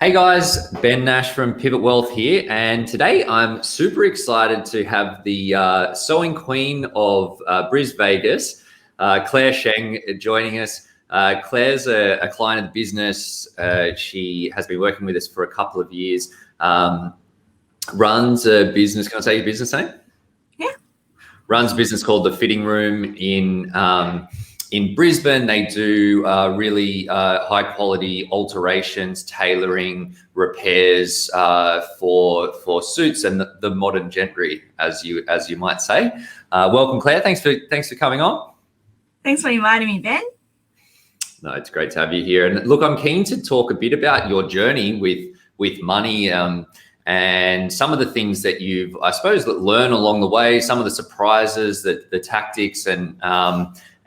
Hey guys, Ben Nash from Pivot Wealth here, and today I'm super excited to have the sewing queen of Brisbane, Vegas, Clare Sheng, joining us. Clare's a client of the business. She has been working with us for a couple of years. Runs a business. Can I say your business name? Yeah. Runs a business called The Fitting Room in Brisbane. They do really high quality alterations, tailoring, repairs for suits and the modern gentry, as you might say. Welcome, Clare. Thanks for coming on. Thanks for inviting me, Ben. No, it's great to have you here. And look, I'm keen to talk a bit about your journey with money. And some of the things that you've, I suppose, learned along the way, some of the surprises, the tactics,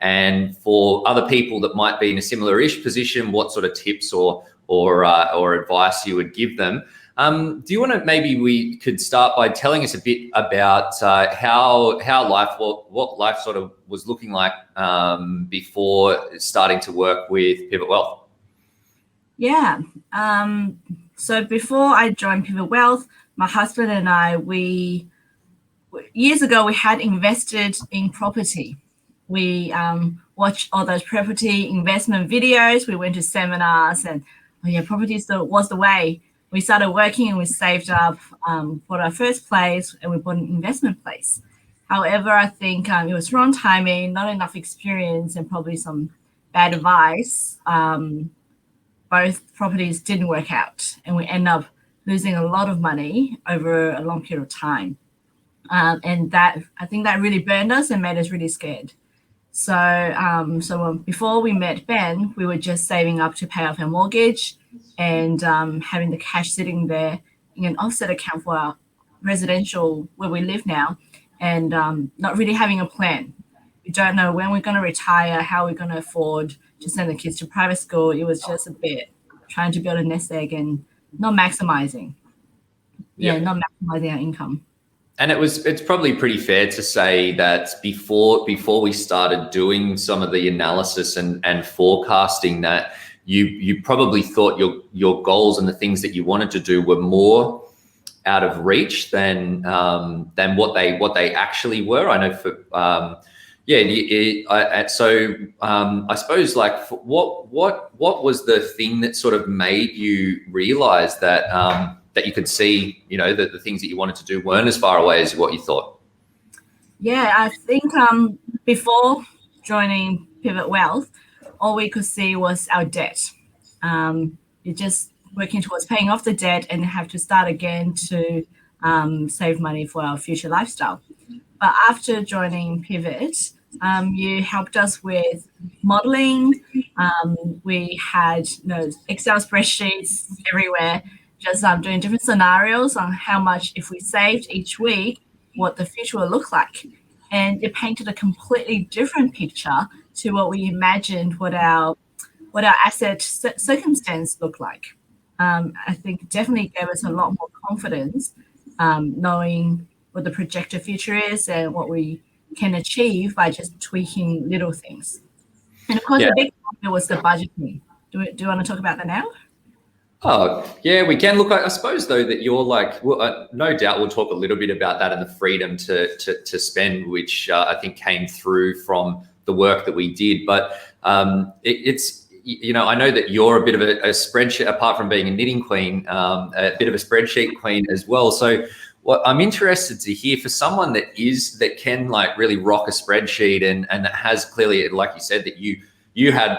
and for other people that might be in a similar-ish position, what sort of tips or advice you would give them. Do you want to, maybe we could start by telling us a bit about what life sort of was looking like before starting to work with Pivot Wealth? Yeah. So before I joined Pivot Wealth, my husband and I, years ago, we had invested in property. We watched all those property investment videos. We went to seminars, and property was the way. We started working and we saved up for our first place, and we bought an investment place. However, I think it was wrong timing, not enough experience, and probably some bad advice. Both properties didn't work out, and we end up losing a lot of money over a long period of time. And I think that really burned us and made us really scared. So before we met Ben, we were just saving up to pay off our mortgage and having the cash sitting there in an offset account for our residential where we live now, and not really having a plan. We don't know when we're going to retire, how we're going to afford to send the kids to private school. It was just a bit trying to build a nest egg and not maximizing. Not maximizing our income. And it's probably pretty fair to say that before we started doing some of the analysis and forecasting, that you probably thought your goals and the things that you wanted to do were more out of reach than what they actually were. I know for I suppose, like, what was the thing that sort of made you realize that that you could see, that the things that you wanted to do weren't as far away as what you thought? Yeah, I think before joining Pivot Wealth, all we could see was our debt. You're just working towards paying off the debt and have to start again to save money for our future lifestyle. But after joining Pivot, you helped us with modeling. We had Excel spreadsheets everywhere, just doing different scenarios on how much, if we saved each week, what the future will look like. And it painted a completely different picture to what we imagined what our asset circumstance looked like. I think it definitely gave us a lot more confidence, knowing what the projected future is and what we can achieve by just tweaking little things. And of course, the big one was the budgeting. Do you want to talk about that now? Oh, yeah, we can. Look, I suppose, though, that you're like, well, no doubt we'll talk a little bit about that and the freedom to spend, which I think came through from the work that we did. But it's, I know that you're a bit of a spreadsheet, apart from being a knitting queen, a bit of a spreadsheet queen as well. So what I'm interested to hear, for someone that can like really rock a spreadsheet and that has clearly, like you said, that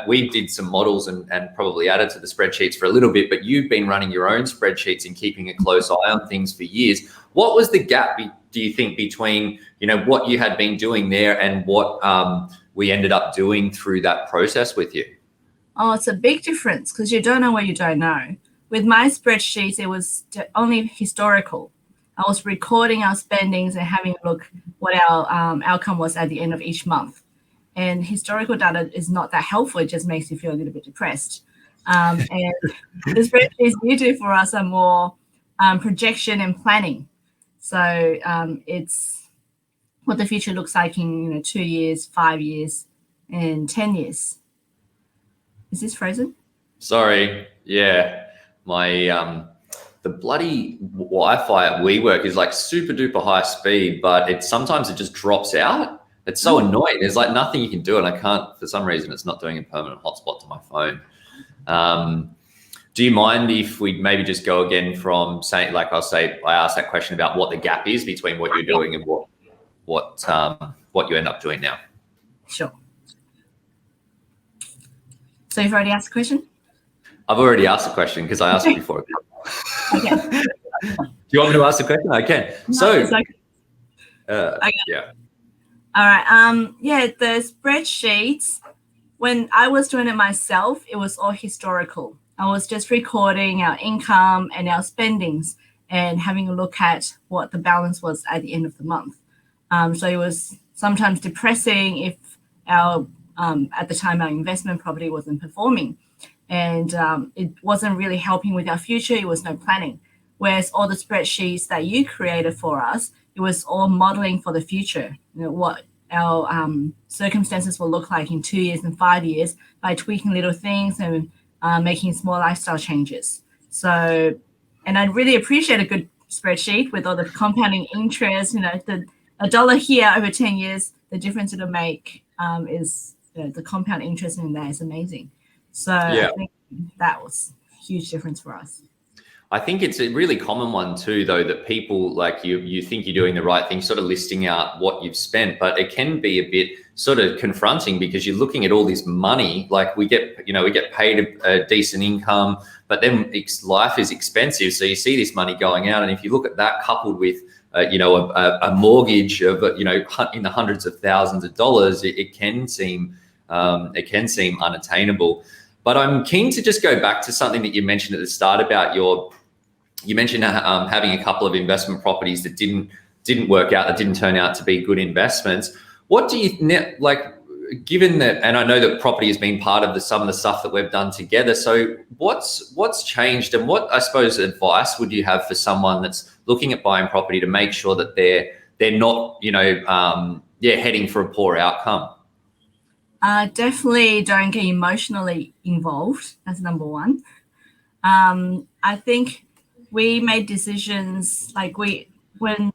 we did some models and probably added to the spreadsheets for a little bit, but you've been running your own spreadsheets and keeping a close eye on things for years. What was the gap, do you think, between, what you had been doing there and what we ended up doing through that process with you? Oh, it's a big difference, because you don't know what you don't know. With my spreadsheets, it was only historical. I was recording our spendings and having a look what our outcome was at the end of each month. And historical data is not that helpful. It just makes you feel a little bit depressed. And the spreadsheets you do for us are more projection and planning. So it's what the future looks like in 2 years, 5 years, and 10 years. Is this frozen? Sorry. Yeah. the bloody Wi-Fi at WeWork is like super duper high speed, but sometimes it just drops out. It's so annoying. There's like nothing you can do, and I can't, for some reason, it's not doing a permanent hotspot to my phone. Do you mind if we maybe just go again from saying, like I asked that question about what the gap is between what you're doing and what you end up doing now? Sure. So you've already asked a question? I've already asked the question because I asked it before. Okay. Do you want me to ask the question? I can. Yeah. All right. Yeah, the spreadsheets, when I was doing it myself, it was all historical. I was just recording our income and our spendings and having a look at what the balance was at the end of the month. So it was sometimes depressing if at the time our investment property wasn't performing, and it wasn't really helping with our future. It was no planning. Whereas all the spreadsheets that you created for us, it was all modeling for the future, what our circumstances will look like in 2 years and 5 years by tweaking little things and making small lifestyle changes. So, and I really appreciate a good spreadsheet with all the compounding interest, a dollar here over 10 years, the difference it'll make is the compound interest in there is amazing. So yeah. I think that was a huge difference for us. I think it's a really common one too, though, that people like you think you're doing the right thing, sort of listing out what you've spent, but it can be a bit sort of confronting because you're looking at all this money. Like we get paid a decent income, but then life is expensive. So you see this money going out, and if you look at that coupled with a mortgage of in the hundreds of thousands of dollars, it can seem unattainable. But I'm keen to just go back to something that you mentioned at the start about you mentioned having a couple of investment properties that didn't work out, that didn't turn out to be good investments. What do you like, given that, and I know that property has been part of some of the stuff that we've done together. So what's changed, and what, I suppose, advice would you have for someone that's looking at buying property to make sure that they're not, heading for a poor outcome? Definitely don't get emotionally involved. That's number one. I think we made decisions like when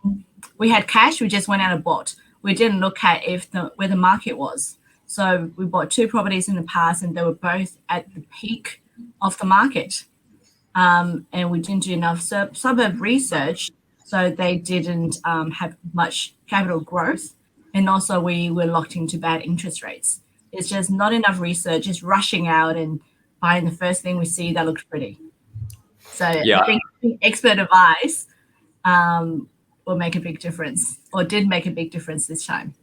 we had cash, we just went out and bought. We didn't look at where the market was. So we bought 2 properties in the past, and they were both at the peak of the market. And we didn't do enough suburb research, so they didn't have much capital growth. And also we were locked into bad interest rates. It's just not enough research, just rushing out and buying the first thing we see that looks pretty. So yeah. I think expert advice will make a big difference, or did make a big difference this time.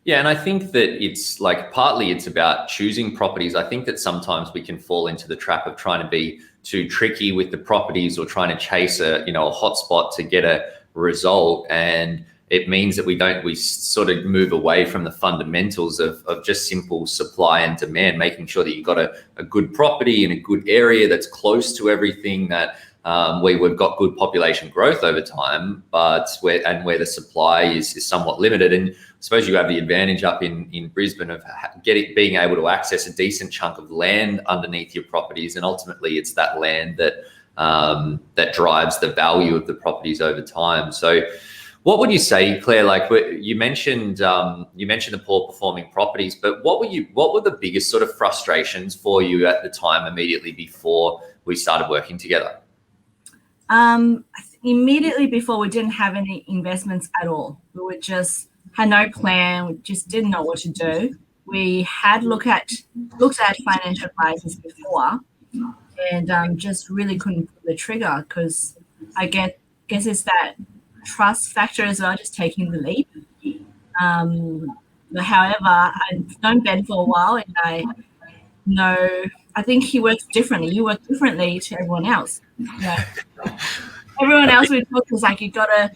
Yeah, and I think that it's like partly it's about choosing properties. I think that sometimes we can fall into the trap of trying to be too tricky with the properties, or trying to chase a hotspot to get a result, and it means that we sort of move away from the fundamentals of just simple supply and demand, making sure that you've got a good property in a good area that's close to everything, that we've got good population growth over time, but where the supply is somewhat limited. And I suppose you have the advantage up in Brisbane of being able to access a decent chunk of land underneath your properties, and ultimately it's that land that drives the value of the properties over time. So what would you say, Claire? Like you mentioned the poor performing properties, but what were the biggest sort of frustrations for you at the time immediately before we started working together? Immediately before, we didn't have any investments at all. We just had no plan. We just didn't know what to do. We had looked at financial advisors before, and just really couldn't pull the trigger, because I guess it's that trust factor as well, just taking the leap. However, I've known Ben for a while, and I know, I think he works differently. You work differently to everyone else. Everyone else we talked was like, you got to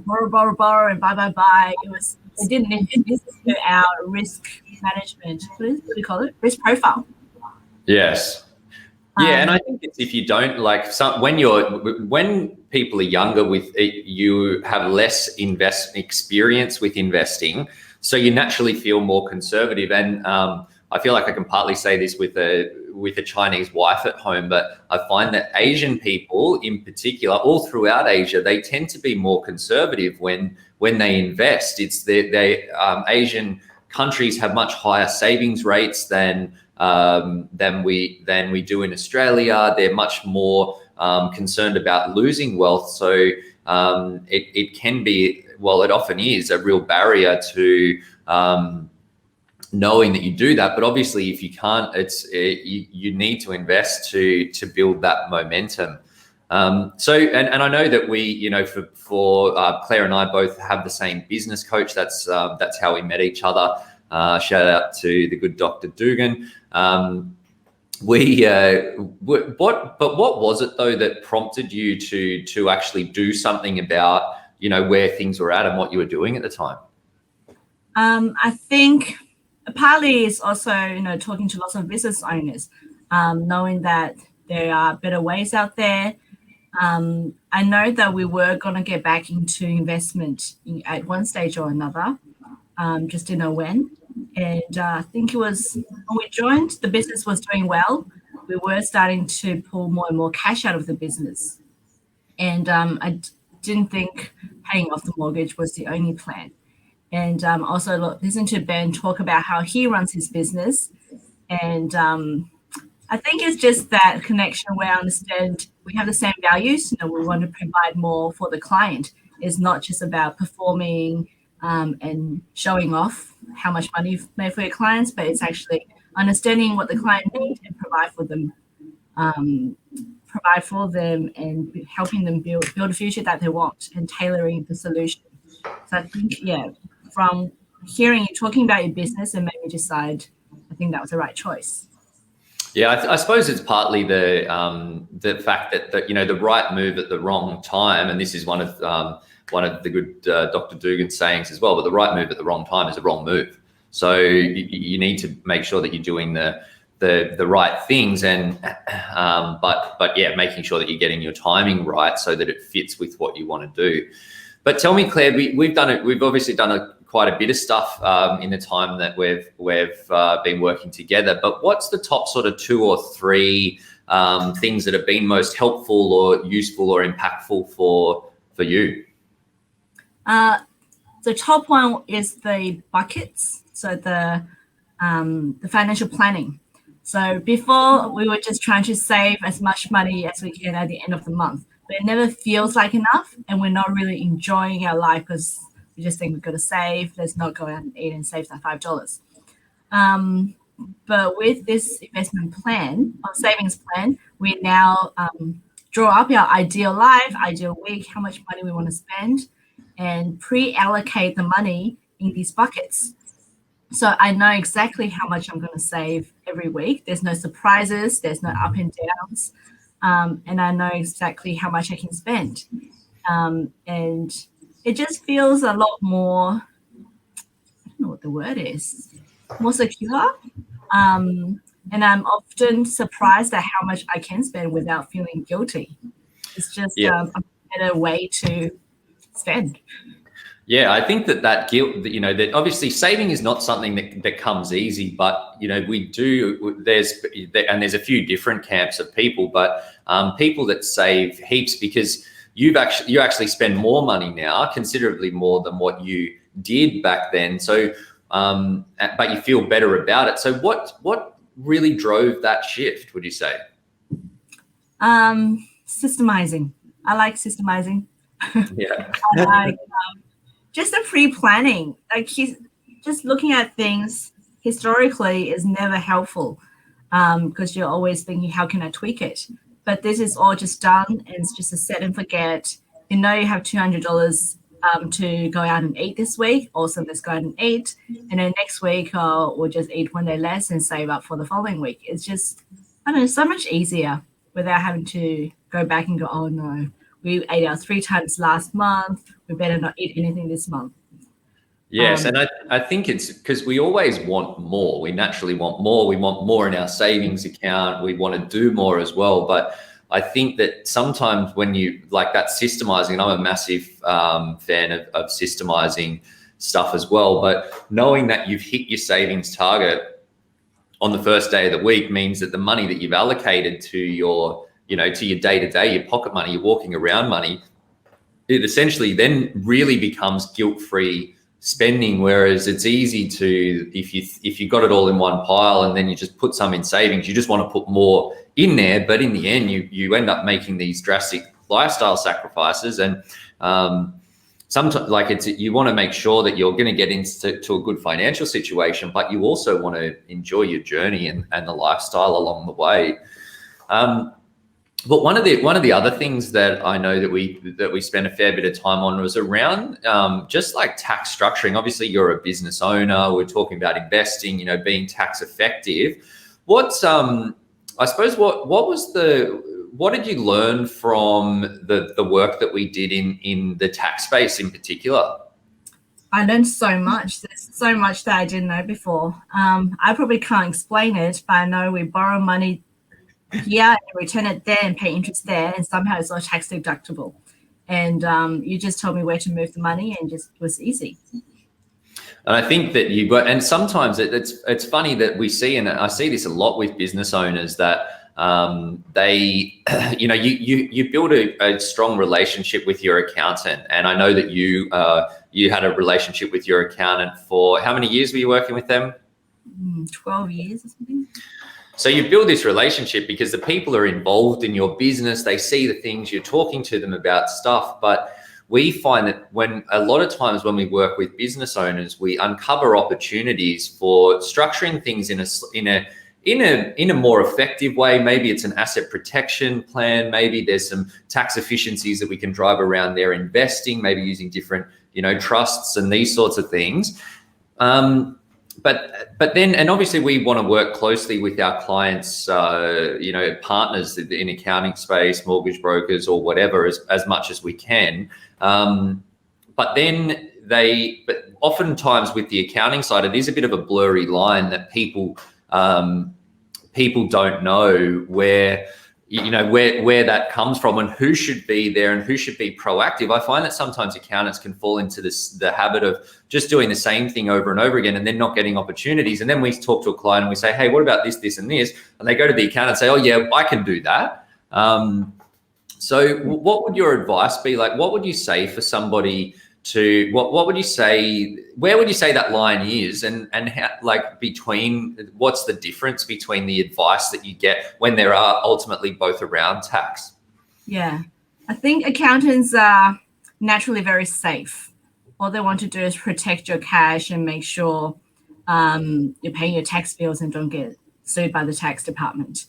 borrow and buy. It didn't listen to our risk management. What do you call it? Risk profile. Yes. Yeah, and I think it's, if you don't when people are younger, you have less experience with investing, so you naturally feel more conservative. And I feel like I can partly say this with a Chinese wife at home, but I find that Asian people in particular, all throughout Asia, they tend to be more conservative when they invest. It's they Asian countries have much higher savings rates than we do in Australia. They're much more concerned about losing wealth. So it can be, well, it often is a real barrier to knowing that you do that. But obviously, if you can't, you need to invest to build that momentum. So I know that we, you know, for Claire and I both have the same business coach. That's how we met each other. Shout out to the good Dr. Dugan. What was it though that prompted you to actually do something about, you know, where things were at and what you were doing at the time? I think partly is also, you know, talking to lots of business owners, knowing that there are better ways out there. I know that we were going to get back into investment at one stage or another, just didn't know when. And I think it was when we joined, the business was doing well. We were starting to pull more and more cash out of the business. And I didn't think paying off the mortgage was the only plan. And also listen to Ben talk about how he runs his business. And I think it's just that connection where I understand we have the same values. You know, we want to provide more for the client. It's not just about performing and showing off how much money you've made for your clients, but it's actually understanding what the client needs and provide for them and helping them build a future that they want and tailoring the solution. So I think, yeah, from hearing you talking about your business and made me decide, I think that was the right choice. Yeah, I suppose it's partly the fact that you know, the right move at the wrong time, and this is one of the good Dr. Dugan's sayings as well. But the right move at the wrong time is a wrong move. So you need to make sure that you're doing the right things, and but yeah, making sure that you're getting your timing right so that it fits with what you want to do. But tell me, Claire, we've obviously done quite a bit of stuff in the time that we've been working together. But what's the top sort of 2 or 3 things that have been most helpful or useful or impactful for you? The top one is the buckets. So the financial planning. So before we were just trying to save as much money as we can at the end of the month, but it never feels like enough, and we're not really enjoying our life because we just think we've got to save. Let's not go out and eat and save that $5. But with this investment plan or savings plan, we now draw up our ideal life, ideal week, how much money we want to spend, and pre-allocate the money in these buckets. So I know exactly how much I'm going to save every week. There's no surprises. There's no up and downs. And I know exactly how much I can spend. And it just feels a lot more, I don't know what the word is, more secure. And I'm often surprised at how much I can spend without feeling guilty. It's just a better way to spend. Yeah, I think that guilt, you know, that obviously saving is not something that comes easy, but, you know, there's a few different camps of people, but people that save heaps because you actually spend more money now, considerably more than what you did back then. So, but you feel better about it. So what really drove that shift, would you say? Systemizing. I like systemizing. Yeah. I like just the pre-planning, like just looking at things historically is never helpful because you're always thinking, how can I tweak it? But this is all just done, and it's just a set and forget. You know, you have $200 to go out and eat this week. Awesome, let's go out and eat. And then next week, we'll just eat one day less and save up for the following week. It's just, I don't know, so much easier without having to go back and go, oh no, we ate out 3 times last month. We better not eat anything this month. Yes, and I think it's because we always want more. We naturally want more. We want more in our savings account. We want to do more as well. But I think that sometimes when you like that systemizing, and I'm a massive fan of systemizing stuff as well, but knowing that you've hit your savings target on the first day of the week means that the money that you've allocated to your, to your day-to-day, your pocket money, your walking around money, it essentially then really becomes guilt-free spending. Whereas it's easy to, if you got it all in one pile and then you just put some in savings, you just want to put more in there. But in the end, you end up making these drastic lifestyle sacrifices. And sometimes you want to make sure that you're going to get into a good financial situation, but you also want to enjoy your journey and the lifestyle along the way. But one of the other things that I know that we spent a fair bit of time on was around just like tax structuring. Obviously, you're a business owner. We're talking about investing, being tax effective. I suppose what did you learn from the work that we did in the tax space in particular? I learned so much. There's so much that I didn't know before. I probably can't explain it, but I know we borrow money here and return it there and pay interest there, and somehow it's all tax deductible. And you just told me where to move the money, and it was easy. And I think that and sometimes it's funny that we see, and I see this a lot with business owners, that they, you build a strong relationship with your accountant. And I know that you had a relationship with your accountant for how many years were you working with them? 12 years or something. So you build this relationship because the people are involved in your business. They see the things, you're talking to them about stuff. But we find that a lot of times when we work with business owners, we uncover opportunities for structuring things in a more effective way. Maybe it's an asset protection plan. Maybe there's some tax efficiencies that we can drive around their investing, maybe using different, trusts and these sorts of things. But then, and obviously we want to work closely with our clients, partners in accounting space, mortgage brokers or whatever, as much as we can. But oftentimes with the accounting side, it is a bit of a blurry line that people don't know where that comes from and who should be there and who should be proactive. I find that sometimes accountants can fall into the habit of just doing the same thing over and over again and then not getting opportunities. And then we talk to a client and we say, hey, what about this, this, and this? And they go to the accountant and say, oh yeah, I can do that. So what would your advice be? Like, what would you say for somebody to, what would you say, where would you say that line is, and how, what's the difference between the advice that you get when there are ultimately both around tax? Yeah, I think accountants are naturally very safe. All they want to do is protect your cash and make sure you're paying your tax bills and don't get sued by the tax department.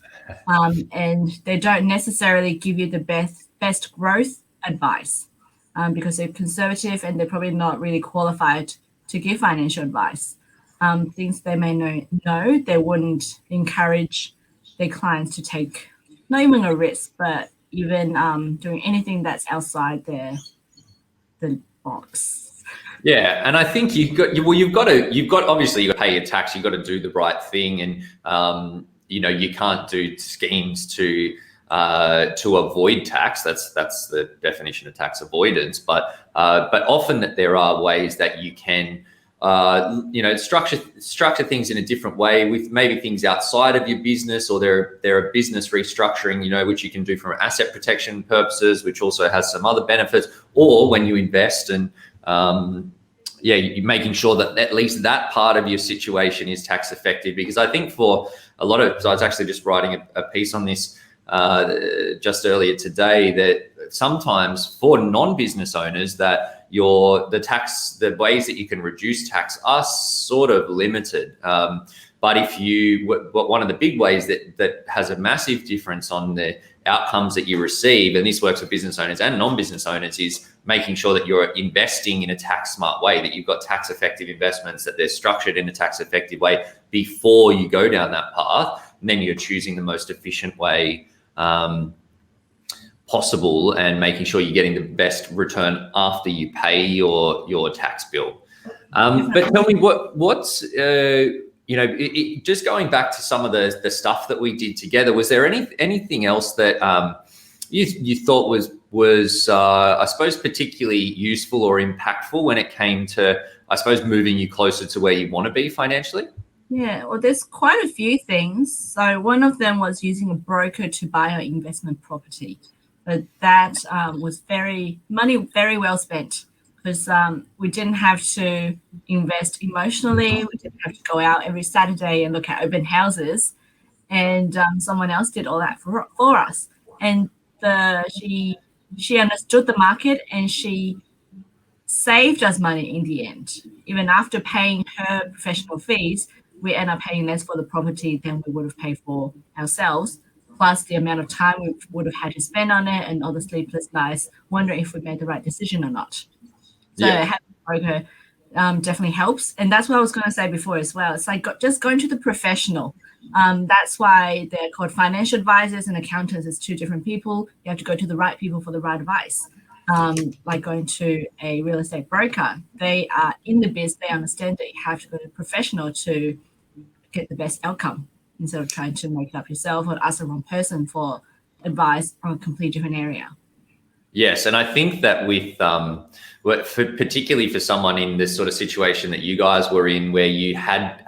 And they don't necessarily give you the best growth advice. Because they're conservative and they're probably not really qualified to give financial advice. Things they may know, they wouldn't encourage their clients to take, not even a risk, but even doing anything that's outside the box. Yeah, and I think you've got obviously you got to pay your tax, you've got to do the right thing, and you can't do schemes to avoid tax. That's the definition of tax avoidance. But often that there are ways that you can structure things in a different way with maybe things outside of your business, or there are business restructuring, which you can do for asset protection purposes, which also has some other benefits, or when you invest and you're making sure that at least that part of your situation is tax effective. Because I think for a lot of, I was actually just writing a piece on this just earlier today, that sometimes for non-business owners that the ways that you can reduce tax are sort of limited. But one of the big ways that has a massive difference on the outcomes that you receive, and this works for business owners and non-business owners, is making sure that you're investing in a tax smart way, that you've got tax effective investments, that they're structured in a tax effective way before you go down that path. And then you're choosing the most efficient way possible and making sure you're getting the best return after you pay your tax bill. But tell me what's just going back to some of the stuff that we did together, was there anything else that you thought was I suppose particularly useful or impactful when it came to, I suppose, moving you closer to where you want to be financially? Yeah, well, there's quite a few things. So one of them was using a broker to buy our investment property, but that was very well spent because we didn't have to invest emotionally. We didn't have to go out every Saturday and look at open houses, and someone else did all that for us. And she understood the market, and she saved us money in the end. Even after paying her professional fees, we end up paying less for the property than we would have paid for ourselves, plus the amount of time we would have had to spend on it and all the sleepless nights wondering if we made the right decision or not. So Yeah. having a broker definitely helps. And that's what I was going to say before as well. It's like just going to the professional. That's why they're called financial advisors and accountants. It's two different people. You have to go to the right people for the right advice. Like going to a real estate broker. They are in the biz. They understand that you have to go to a professional to get the best outcome instead of trying to make it up yourself or ask the wrong person for advice on a completely different area. Yes, and I think that with particularly for someone in this sort of situation that you guys were in, where you had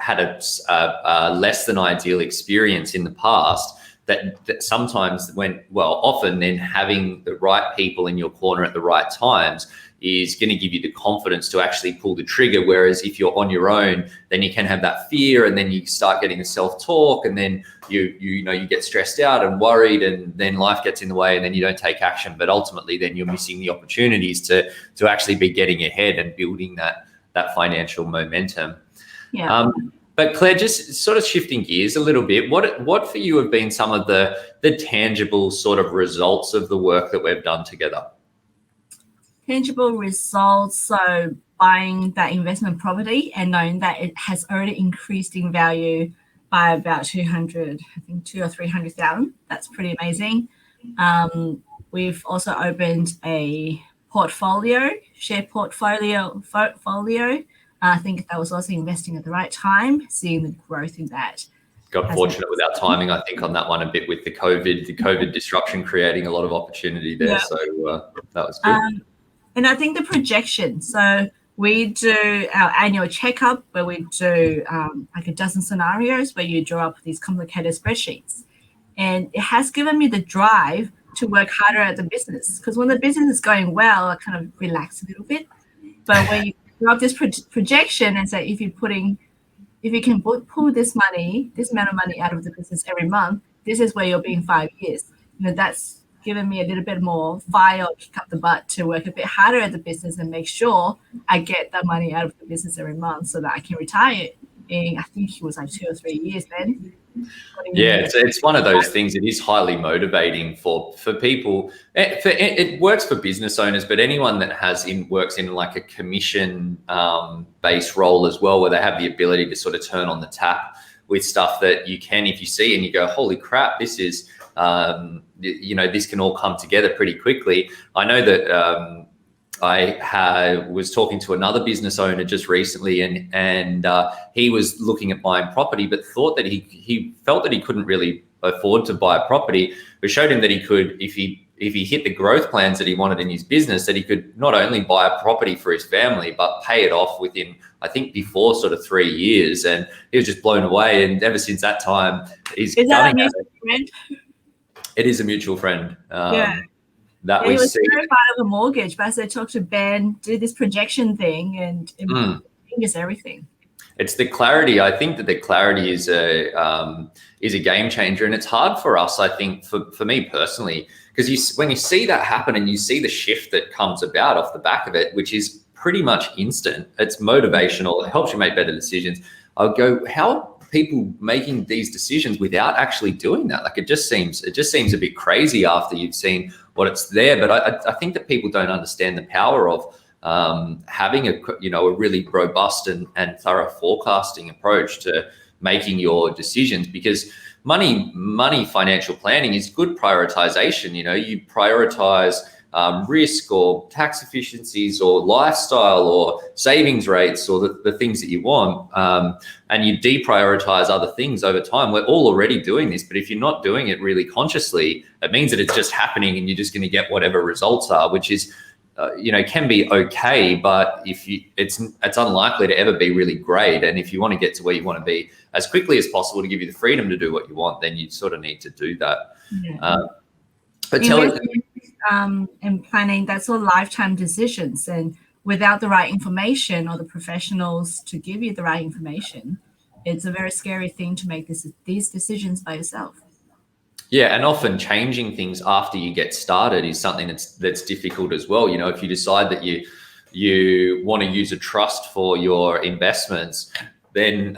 a less than ideal experience in the past, that sometimes often then having the right people in your corner at the right times is going to give you the confidence to actually pull the trigger. Whereas if you're on your own, then you can have that fear, and then you start getting the self-talk, and then you get stressed out and worried, and then life gets in the way, and then you don't take action. But ultimately, then you're missing the opportunities to actually be getting ahead and building that financial momentum. Yeah. But Claire, just sort of shifting gears a little bit, what for you have been some of the tangible sort of results of the work that we've done together? Tangible results. So buying that investment property and knowing that it has already increased in value by about 200, I think 200,000 or 300,000. That's pretty amazing. We've also opened a share portfolio. I think that was also investing at the right time, seeing the growth in that. Got fortunate with our timing, I think, on that one a bit with the COVID disruption creating a lot of opportunity there. Yeah. So that was good. And I think the projection. So we do our annual checkup where we do like a dozen scenarios where you draw up these complicated spreadsheets. And it has given me the drive to work harder at the business, because when the business is going well, I kind of relax a little bit. But when you draw up this projection and say, if you can pull this amount of money out of the business every month, this is where you'll be in 5 years. That's given me a little bit more fire or kick up the butt to work a bit harder at the business and make sure I get that money out of the business every month so that I can retire in, I think it was like 2 or 3 years then. Yeah, it's one of those things. It is highly motivating for people. It works for business owners, but anyone that works in like a commission based role as well, where they have the ability to sort of turn on the tap with stuff that you can, if you see and you go, holy crap, this is, this can all come together pretty quickly. I know that I was talking to another business owner just recently, and he was looking at buying property, but thought that he felt that he couldn't really afford to buy a property. We showed him that he could, if he hit the growth plans that he wanted in his business, that he could not only buy a property for his family, but pay it off within, I think, before sort of 3 years. And he was just blown away. And ever since that time, he's done it. Friend? It is a mutual friend. Yeah. That he was see. terrified of a mortgage, but as I talked to Ben, do this projection thing, and it changes everything. It's the clarity. I think that the clarity is a game changer, and it's hard for us. I think for me personally, because when you see that happen and you see the shift that comes about off the back of it, which is pretty much instant. It's motivational. It helps you make better decisions. I'll go, how are people making these decisions without actually doing that? Like it just seems a bit crazy after you've seen what it's there. But I think that people don't understand the power of having a really robust and thorough forecasting approach to making your decisions, because money financial planning is good prioritization. You prioritize risk or tax efficiencies or lifestyle or savings rates or the things that you want, and you deprioritize other things over time. We're all already doing this, but if you're not doing it really consciously, it means that it's just happening and you're just going to get whatever results are, which is can be okay, but it's unlikely to ever be really great. And if you want to get to where you want to be as quickly as possible to give you the freedom to do what you want, then you sort of need to do that. Yeah. But tell us, and planning, that's all lifetime decisions, and without the right information or the professionals to give you the right information, it's a very scary thing to make these decisions by yourself. Yeah, and often changing things after you get started is something that's difficult as well. If you decide that you want to use a trust for your investments, then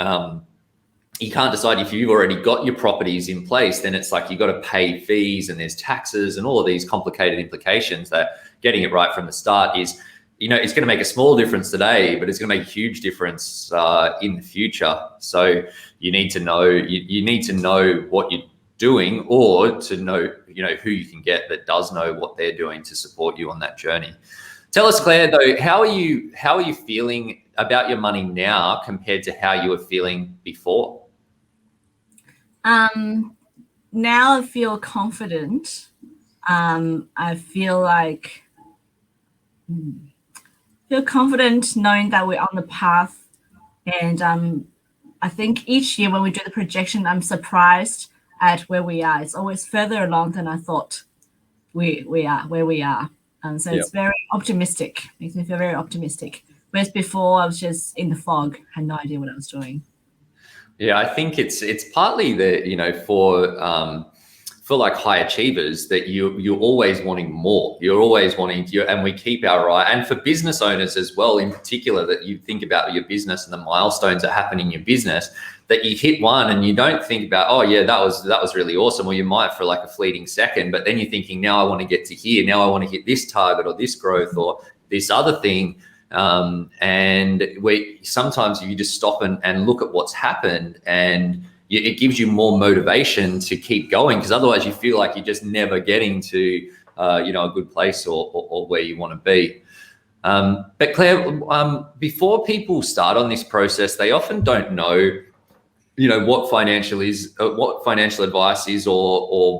you can't decide if you've already got your properties in place. Then it's like you got to pay fees and there's taxes and all of these complicated implications that getting it right from the start is, it's going to make a small difference today, but it's going to make a huge difference in the future. So you need to know you need to know what you're doing, or to know who you can get that does know what they're doing to support you on that journey. Tell us, Claire, though, how are you feeling about your money now compared to how you were feeling before? Now I feel confident. I feel confident knowing that we're on the path, and I think each year when we do the projection, I'm surprised at where we are. It's always further along than I thought we are, where we are. So It's very optimistic, makes me feel very optimistic. Whereas before I was just in the fog, had no idea what I was doing. Yeah, I think it's partly that, for like high achievers, that you're always wanting more. You're always wanting to, and we keep our eye, and for business owners as well, in particular, that you think about your business and the milestones that happen in your business, that you hit one and you don't think about, oh yeah, that was really awesome. Or you might for like a fleeting second, but then you're thinking, now I want to get to here. Now I want to hit this target or this growth or this other thing. And sometimes you just stop and look at what's happened, and it gives you more motivation to keep going, because otherwise you feel like you're just never getting to a good place or where you want to be. But Claire, before people start on this process, they often don't know what financial advice is, or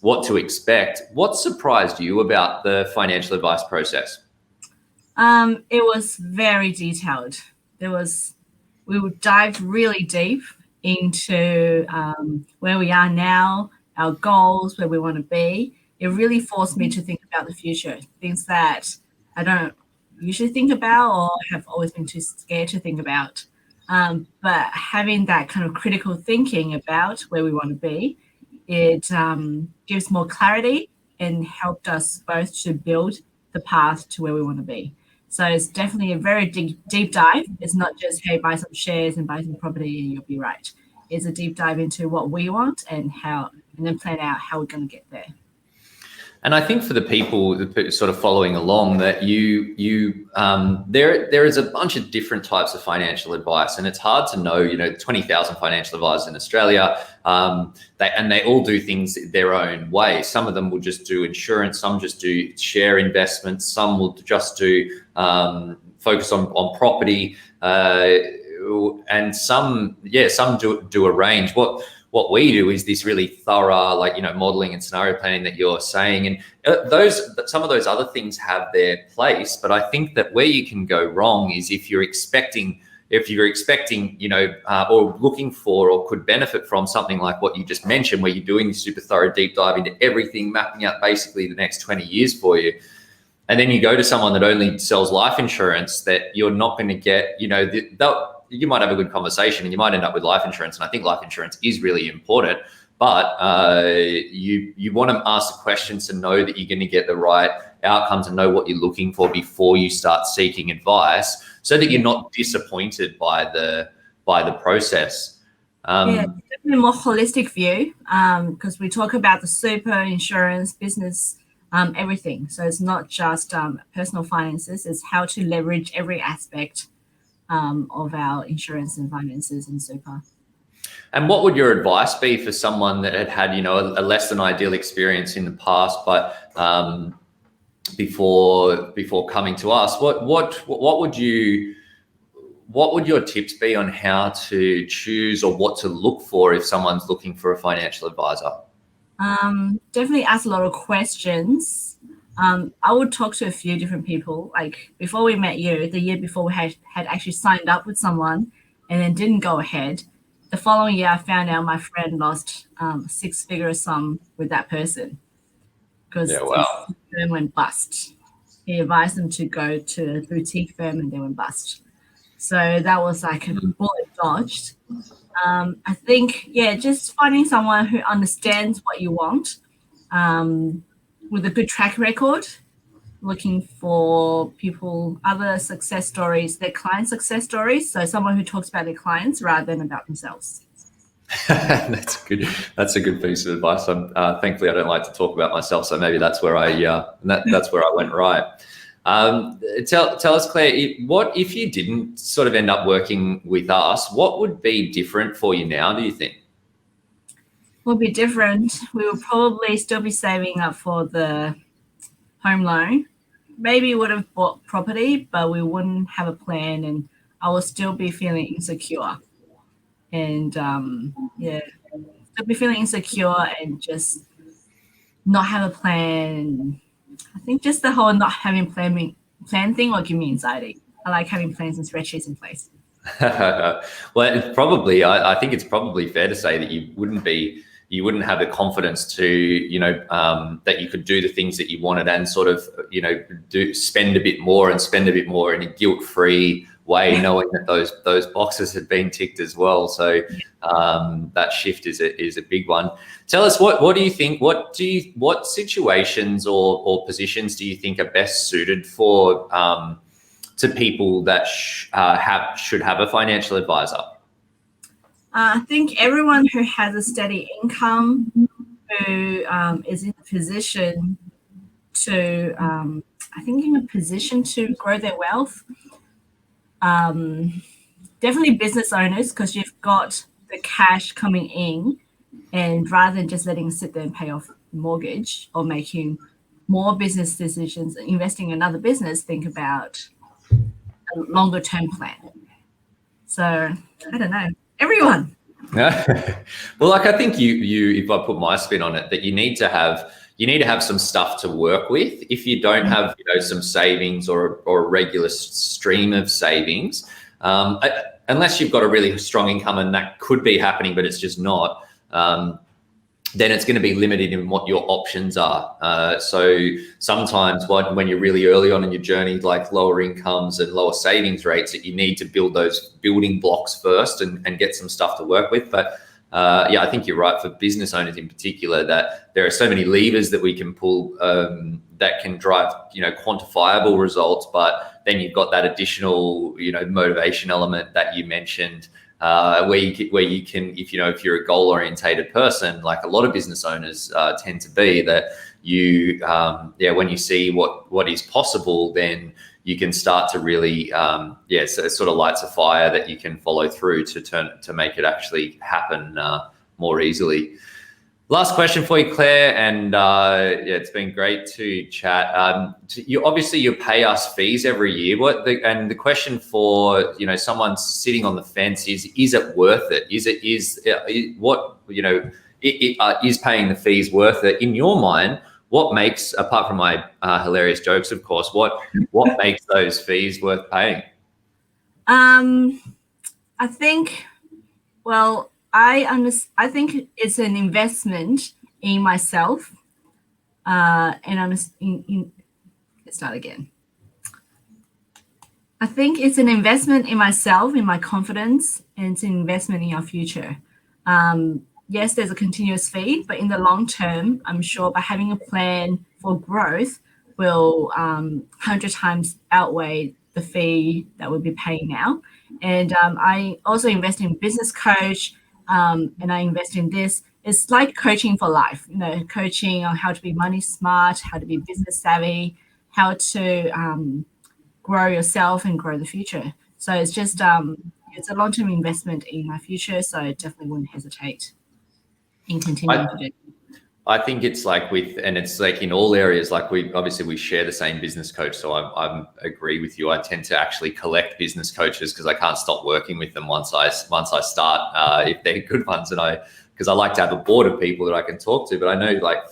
what to expect. What surprised you about the financial advice process? It was very detailed. We would dive really deep into where we are now, our goals, where we want to be. It really forced me to think about the future, things that I don't usually think about or have always been too scared to think about. But having that kind of critical thinking about where we want to be, it gives more clarity and helped us both to build the path to where we want to be. So it's definitely a very deep dive. It's not just, hey, buy some shares and buy some property and you'll be right. It's a deep dive into what we want and then plan out how we're going to get there. And I think for the people sort of following along, that there is a bunch of different types of financial advice, and it's hard to know, 20,000 financial advisors in Australia, they all do things their own way. Some of them will just do insurance, some just do share investments, some will just do focus on property, and some do a range. What we do is this really thorough, modeling and scenario planning that you're saying, and some of those other things have their place. But I think that where you can go wrong is if you're expecting, or looking for, or could benefit from something like what you just mentioned, where you're doing this super thorough deep dive into everything, mapping out basically the next 20 years for you. And then you go to someone that only sells life insurance, that you're not going to get, you might have a good conversation and you might end up with life insurance. And I think life insurance is really important, but you want to ask the questions to know that you're going to get the right outcomes and know what you're looking for before you start seeking advice, so that you're not disappointed by the process. Definitely a more holistic view, because we talk about the super, insurance, business, everything. So it's not just personal finances, it's how to leverage every aspect of our insurance and finances and super. And what would your advice be for someone that had a less than ideal experience in the past, but before coming to us, what would your tips be on how to choose or what to look for if someone's looking for a financial advisor? Definitely ask a lot of questions. I would talk to a few different people. Like before we met you, the year before we had actually signed up with someone and then didn't go ahead. The following year, I found out my friend lost six-figure sum with that person because Yeah, his wow. firm went bust. He advised them to go to a boutique firm and they went bust. So that was like a bullet dodged. I think, yeah, just finding someone who understands what you want with a good track record, looking for people, other success stories, their client success stories. So someone who talks about their clients rather than about themselves. That's good. That's a good piece of advice. Thankfully, I don't like to talk about myself, so maybe that's where that's where I went right. Tell us, Claire, what if you didn't sort of end up working with us? What would be different for you now, do you think? Will be different. We will probably still be saving up for the home loan. Maybe would have bought property, but we wouldn't have a plan, and I will still be feeling insecure. And yeah, still be feeling insecure and just not have a plan. I think just the whole not having plan thing will give me anxiety. I like having plans and spreadsheets in place. Well, I think it's probably fair to say that you wouldn't have the confidence to, that you could do the things that you wanted and sort of, spend a bit more in a guilt-free way, knowing that those boxes had been ticked as well. So that shift is a big one. Tell us, what do you think? What situations or positions do you think are best suited for to people that should have a financial advisor? I think everyone who has a steady income, who is in a position to, grow their wealth. Definitely business owners, because you've got the cash coming in, and rather than just letting it sit there and pay off the mortgage or making more business decisions, investing in another business, think about a longer term plan. So I don't know. Everyone. Well, I think you if I put my spin on it, that you need to have some stuff to work with. If you don't have some savings or a regular stream of savings, unless you've got a really strong income, and that could be happening, but it's just not. Then it's going to be limited in what your options are. So sometimes when you're really early on in your journey, like lower incomes and lower savings rates, that you need to build those building blocks first and get some stuff to work with. But I think you're right, for business owners in particular, that there are so many levers that we can pull that can drive, quantifiable results. But then you've got that additional, motivation element that you mentioned, where you can, if you're a goal orientated person, like a lot of business owners tend to be, that when you see what is possible, then you can start to really, so it sort of lights a fire that you can follow through to make it actually happen more easily. Last question for you, Claire, and it's been great to chat. You pay us fees every year. The question for someone sitting on the fence is it worth it? Is paying the fees worth it in your mind? What makes, apart from my hilarious jokes, of course, what makes those fees worth paying? I think, well, I think it's an investment in myself, let's start again. I think it's an investment in myself, in my confidence, and it's an investment in our future. Yes, there's a continuous fee, but in the long term, I'm sure by having a plan for growth will 100 times outweigh the fee that we'll be paying now. And I also invest in business coach, and I invest in this. It's like coaching for life, coaching on how to be money smart, how to be business savvy, how to grow yourself and grow the future. So it's just, it's a long-term investment in my future. So I definitely wouldn't hesitate in continuing to do it. I think it's like it's like in all areas, like we share the same business coach. So I agree with you. I tend to actually collect business coaches because I can't stop working with them once I start, if they're good ones. Because I like to have a board of people that I can talk to. But I know, like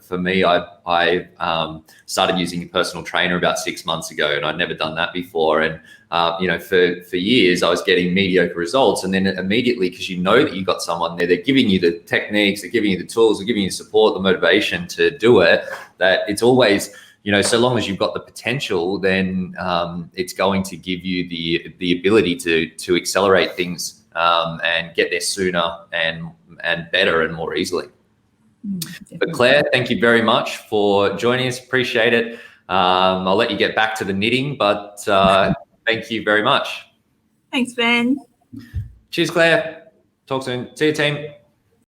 for me, I started using a personal trainer about 6 months ago, and I'd never done that before. And for years I was getting mediocre results, and then immediately, because you know that you got someone there, they're giving you the techniques, they're giving you the tools, they're giving you support, the motivation to do it. That it's always, so long as you've got the potential, then it's going to give you the ability to accelerate things and get there sooner and better and more easily. But Claire, thank you very much for joining us. Appreciate it. I'll let you get back to the knitting, but thank you very much. Thanks, Ben. Cheers, Claire. Talk soon. See you, team.